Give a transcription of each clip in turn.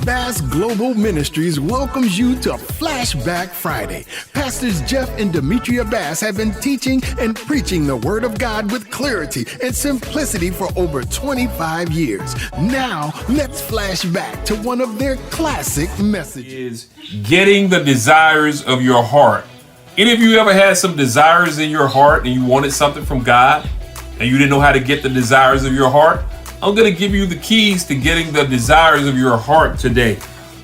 Bass Global Ministries welcomes you to Flashback Friday. Pastors Jeff and Demetria Bass have been teaching and preaching the Word of God with clarity and simplicity for over 25 years. Now, let's flash back to one of their classic messages. Getting the desires of your heart. Any of you ever had some desires in your heart and you wanted something from God and you didn't know how to get the desires of your heart? I'm going to give you the keys to getting the desires of your heart today.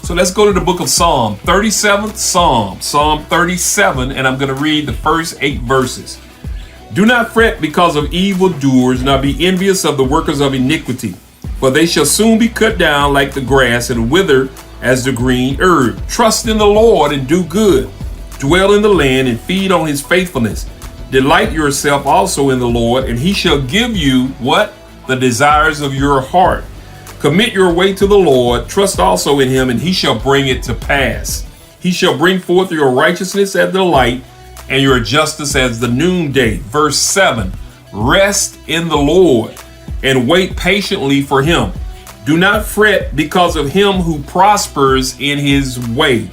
So let's go to the book of Psalm, 37th Psalm, Psalm 37, and I'm going to read the first 8 verses. Do not fret because of evildoers, nor be envious of the workers of iniquity, for they shall soon be cut down like the grass and wither as the green herb. Trust in the Lord and do good. Dwell in the land and feed on his faithfulness. Delight yourself also in the Lord, and he shall give you what? The desires of your heart. Commit your way to the Lord. Trust also in him, and he shall bring it to pass. He shall bring forth your righteousness as the light and your justice as the noonday. Verse 7, rest in the Lord and wait patiently for him. Do not fret because of him who prospers in his way,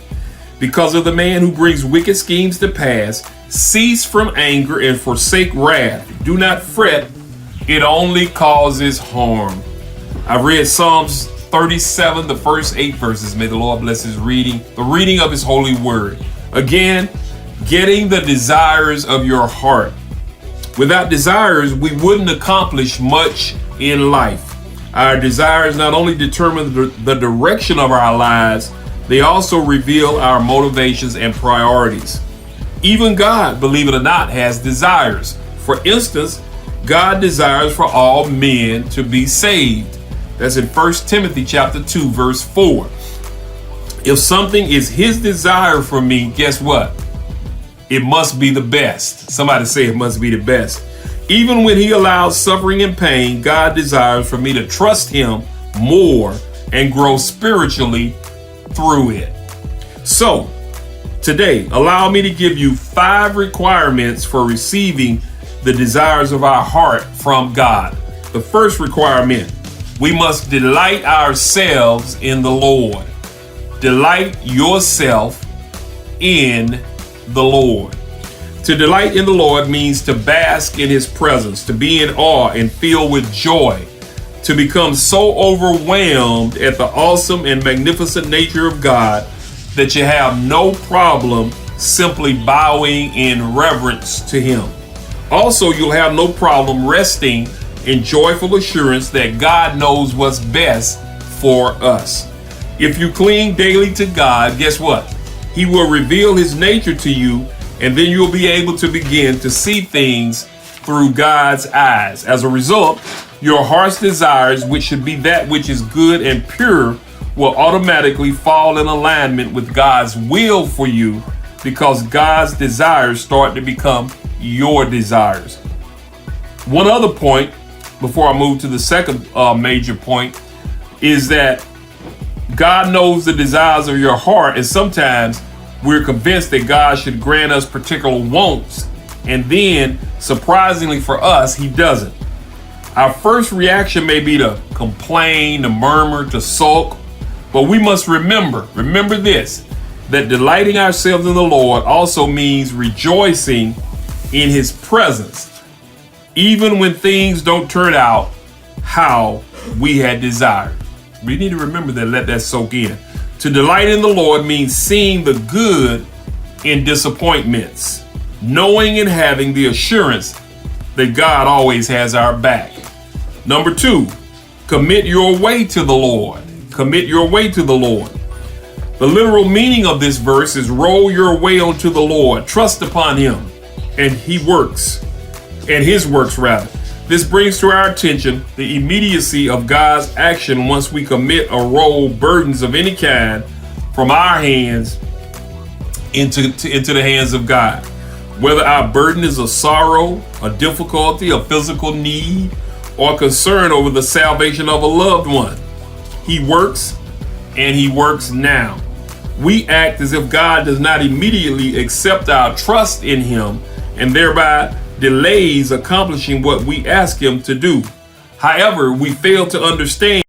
because of the man who brings wicked schemes to pass. Cease from anger and forsake wrath. Do not fret. It only causes harm. I've read Psalms 37, the first 8 verses. May the Lord bless his reading, the reading of his holy word. Again, getting the desires of your heart. Without desires, we wouldn't accomplish much in life. Our desires not only determine the direction of our lives, they also reveal our motivations and priorities. Even God, believe it or not, has desires. For instance, God desires for all men to be saved. That's in 1 Timothy chapter 2, verse 4. If something is his desire for me, guess what? It must be the best. Somebody say it must be the best. Even when he allows suffering and pain, God desires for me to trust him more and grow spiritually through it. So, today, allow me to give you 5 requirements for receiving the desires of our heart from God. The first requirement, we must delight ourselves in the Lord. Delight yourself in the Lord. To delight in the Lord means to bask in his presence, to be in awe and filled with joy, to become so overwhelmed at the awesome and magnificent nature of God that you have no problem simply bowing in reverence to him. Also, you'll have no problem resting in joyful assurance that God knows what's best for us. If you cling daily to God, guess what? He will reveal his nature to you, and then you'll be able to begin to see things through God's eyes. As a result, your heart's desires, which should be that which is good and pure, will automatically fall in alignment with God's will for you, because God's desires start to become your desires. One other point before I move to the second major point is that God knows the desires of your heart, and sometimes we're convinced that God should grant us particular wants, and then surprisingly for us, he doesn't. Our first reaction may be to complain, to murmur, to sulk, but we must remember this, that delighting ourselves in the Lord also means rejoicing in his presence, even when things don't turn out how we had desired. We need to remember that, let that soak in. To delight in the Lord means seeing the good in disappointments, knowing and having the assurance that God always has our back. Number 2, commit your way to the Lord. Commit your way to the Lord. The literal meaning of this verse is roll your way onto the Lord, trust upon him, and his works. This brings to our attention the immediacy of God's action once we commit or roll burdens of any kind from our hands into the hands of God. Whether our burden is a sorrow, a difficulty, a physical need, or concern over the salvation of a loved one, he works, and he works now. We act as if God does not immediately accept our trust in him, and thereby delays accomplishing what we ask him to do. However, we fail to understand